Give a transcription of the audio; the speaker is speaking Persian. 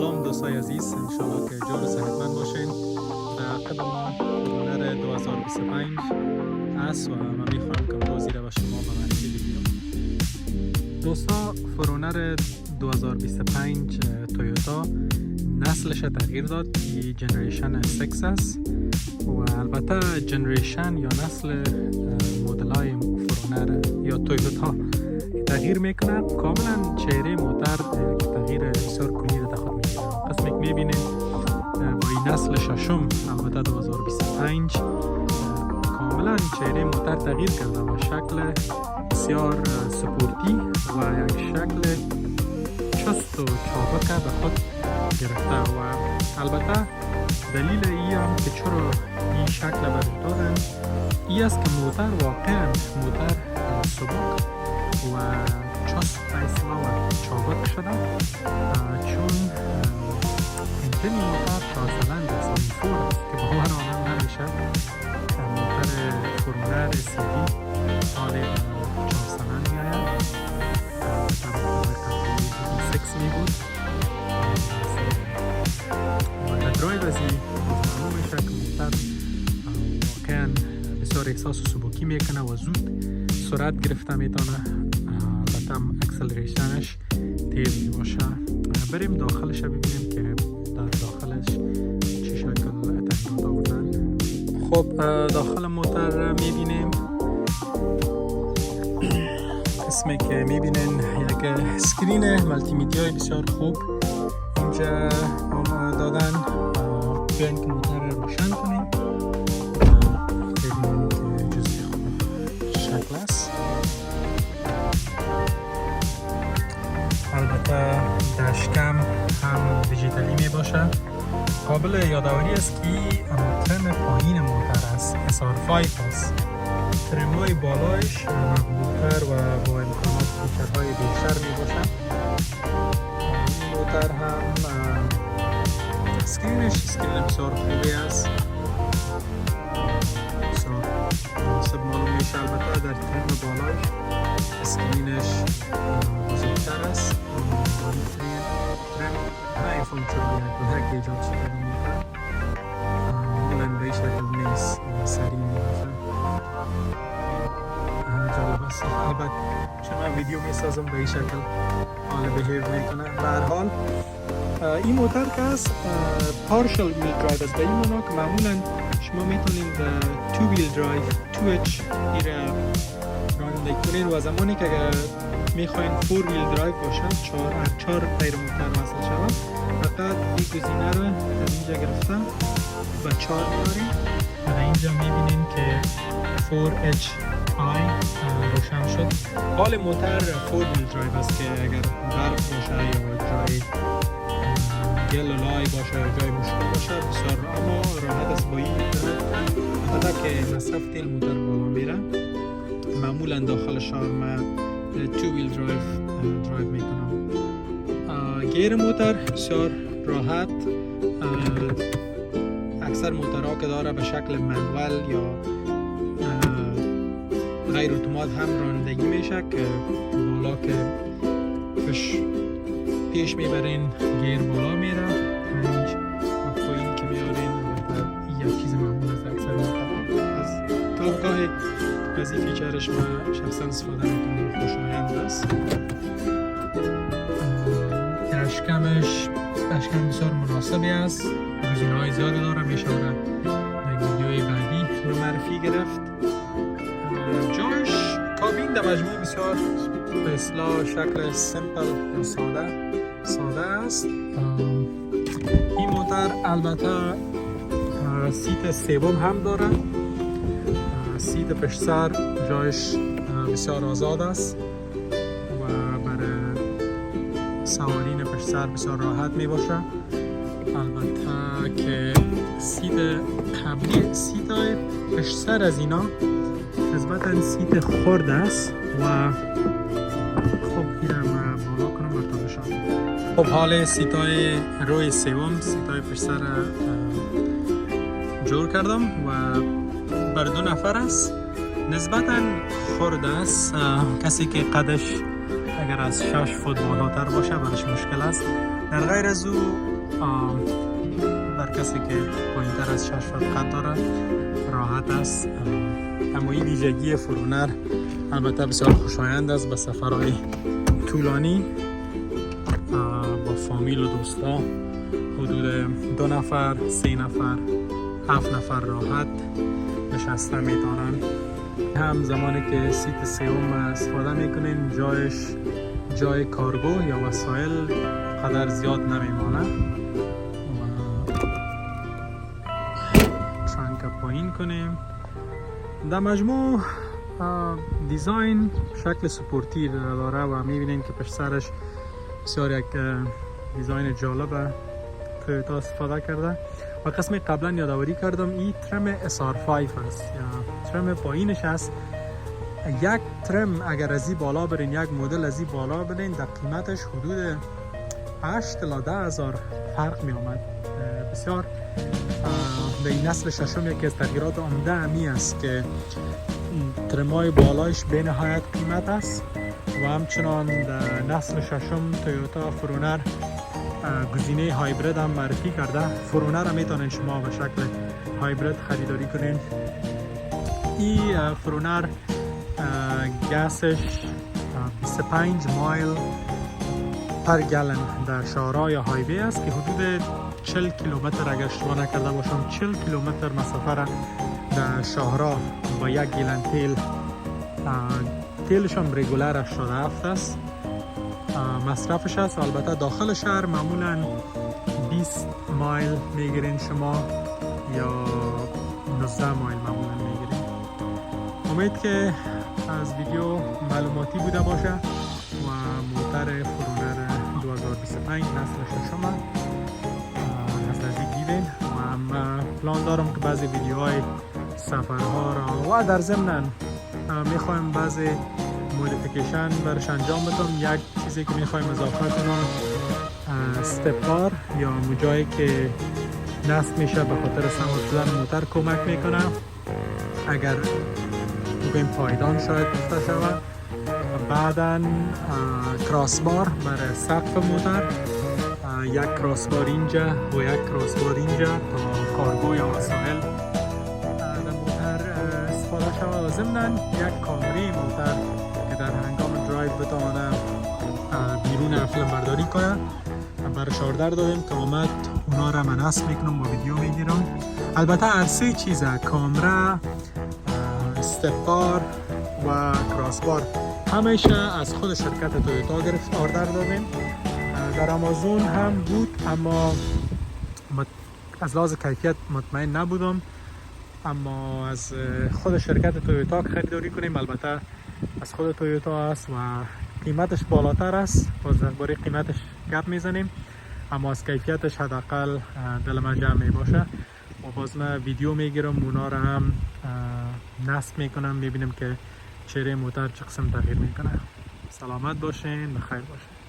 سلام دوستای عزیز، انشالله که جور و صحتمند باشین. عقب ما فورونر 2025 است و من میخواهم که توضیح را به شما به معرفی بگیرم. دوستا، فورونر 2025 تویوتا نسلش تغییر داد که جنریشن 6 است و البته جنریشن یا نسل مدل های فورونر یا تویوتا تغییر میکنه. کاملا چهره موتر تغییر بسیار کلی را خود میگیره. قسمی که میبینید با این نسل ششم البته 2025 کاملا چهره موتر تغییر کرده و شکل بسیار سپورتی و یک شکل چست و چابک به خود گرفته و البته دلیل ای هم که چرا این شکل بردارن ای است که موتر واقعا موتر سبک و چست ایسلا و چابک شده، چون انجن موتر 4 سیلندر است، این فور است که باور آنم نمیشه. موتر فورمولر سیدی سال 4 سیلندر میآید، در 6 می بود و در درایو از این معلوم میشه که موتر واقعا بسیار احساس سبکی میکنه و زود سرعت گرفته میتونه. البته اکسلریشنش تیز میباشه. بریم داخلش ببینیم که در داخلش چه شکل تغییرات آوردن. خب داخل موتر میبینیم قسمی که میبینین یک اسکرین مالتی میدیای بسیار خوب اینجا دادن. بیاین که موتر روشن کنیم ببینیم که جزئی شکل است. البته دشکم هم دیجیتالی می باشه. قابل یادآوری است که ترم پایین موتر است، SR5 است. ترم‌های بالایش مقبول‌تر و با امکانات فیچرهای بیشتر می باشه. موتر هم اسکرین بسیار خوبی است، بسیار مناسب معلوم میشه. البته در ترم بالایش اسکرینش بزرگتر است. های فانکشنالیت که ایجاد شده در موتر معمولا به این شکل نیست و سریع میباشه. جالب است. البته چون من ویدیو میسازم به این شکل حال بهیو میکنه. به هر حال این موتر که است پارشل ویل درایو است. به این معنا که معمولا شما میتونید 2 ویل درایو 2H ایره رانندگی کنید و زمانی که میخواین 4 ویل درایو باشه 4 تایر موتر وصل شود فقط این گزینه رو در اینجا گرفته و 4 میاریم و در اینجا میبینیم که 4HI روشن شد. حال موتر 4 ویل درایو است که اگر برف باشه یا جای گل و لای باشه یا جای مشکل باشه بسیار اما راحت است. با این حتی که مصرف تیل موتر بالا میره معمولا داخل شهر من 2 ویل درایو میکنم. گیر موتر بسیار راحت. اکثر موترها که داره به شکل منوال یا غیر اتومات هم رانندگی میشه که بالا که پیش میبرین گیر بالا میره، پنج و پایین که میارین یک چیز معمول است. اکثر موتر از گاهی از این فیچرش من شخصا استفاده میکنم، خوشایند است. دشکم بسیار مناسبی است، گزینه های زیادی داره، میشه در ویدیوی بعدی رو معرفی گرفت. جاش کابین در مجموع بسیار به اصطلاح شکل سیمپل یا ساده است. این موتر البته سیت سوم هم داره. سیت پشت سر جایش بسیار آزاد است و برای سوارین پشت سر بسیار راحت می باشه. البته که سیت قبلی سیت های پشت سر از اینا نسبتا سیت خرد است و خب اینم بالا کنم مرتبه شد. خب حال سیت های روی سوم سیت های پشت سر جور کردم و بر 2 نفر است. نسبتا خرد است. کسی که قدش اگر از 6 فوت بالاتر باشه برش مشکل است. در غیر از او بر کسی که پایین‌تر از 6 فوت قد داره راحت است. اما این ویژگی فرونر البته بسیار خوشایند است به سفرهای طولانی با فامیل و دوستا. حدود 2 نفر، 3 نفر، 7 نفر راحت نشسته میتونن. هم زمانی که سیت سوم استفاده میکنین جای کارگو یا وسایل قدر زیاد نمیمانه. ترنک پایین کنیم. در مجموع دیزاین شکل سپورتی داره و میبینیم که پشت سرش بسیار یک دیزاین جالبه تویوتا استفاده کرده. و قسم قبلا یادآوری کردم این ترم SR5 است یا ترم پایینش است. یک ترم اگر از این بالا برین، یک مدل از این بالا برین، در قیمتش حدود 8 تا 10 هزار فرق می آمد. بسیار به این نسل ششم یکی از تغییرات عمده امی است که ترمای بالایش به نهایت قیمت است و همچنان در نسل ششم تویوتا فرونر گزینه هایبرید هم معرفی کرده. فرونر هم میتونین شما به شکل هایبرید خریداری کنین. این فرونر گسش 25 مایل پر گلن در شهرهای هایوی است که حدود 40 کیلومتر اگر اشتباه نکرده باشم 40 کیلومتر مسافه را در شهرها با یک گیلن تیلش هم رگولر 87 است. مصرفش است البته داخل شهر معمولا 20 مایل میگیرین شما یا 19 مایل معمولا میگیرین. امید که از ویدیو معلوماتی بوده باشه و موتر فرونر 2025 نسل ششم از نزدیک دیدین و من پلان دارم که بعضی ویدیوهای سفرها را و در ضمن میخوایم بعضی مودیفیکیشن برش انجام بدم. یک چیزی که میخوایم اضافه کنم استپار یا جایی که نصب میشه به خاطر سوار شدن موتر کمک میکنه. اگر بگویم پایدان شاید گفته شود. بعدا کراسبار برای سقف موتر، یک کراسبار اینجا و یک کراسبار اینجا تا کارگو یا وسایل در موتر استفاده شود. و ضمن یک کامری موتر که در هنگام درایو بتوانه بیرون فیلم برداری کنه برش آردر دادیم که آمد اونا را من نصب میکنم و ویدیو میگیرم. البته هر سه چیزه، کامرا، استپار و کراسبار همیشه از خود شرکت تویوتا گرفت آردر دادیم. در آمازون هم بود اما از لحاظ کیفیت مطمئن نبودم، اما از خود شرکت تویوتا خریداری کنیم. البته از خود تویوتا است و قیمتش بالاتر است، باز درباره قیمتش گپ میزنیم، اما از کیفیتش حداقل دل من جمع می باشه و باز من ویدیو میگیرم اونا را هم نصب میکنم، میبینیم که چهره موتر چه قسم تغییر میکنه. سلامت باشین، بخیر باشین.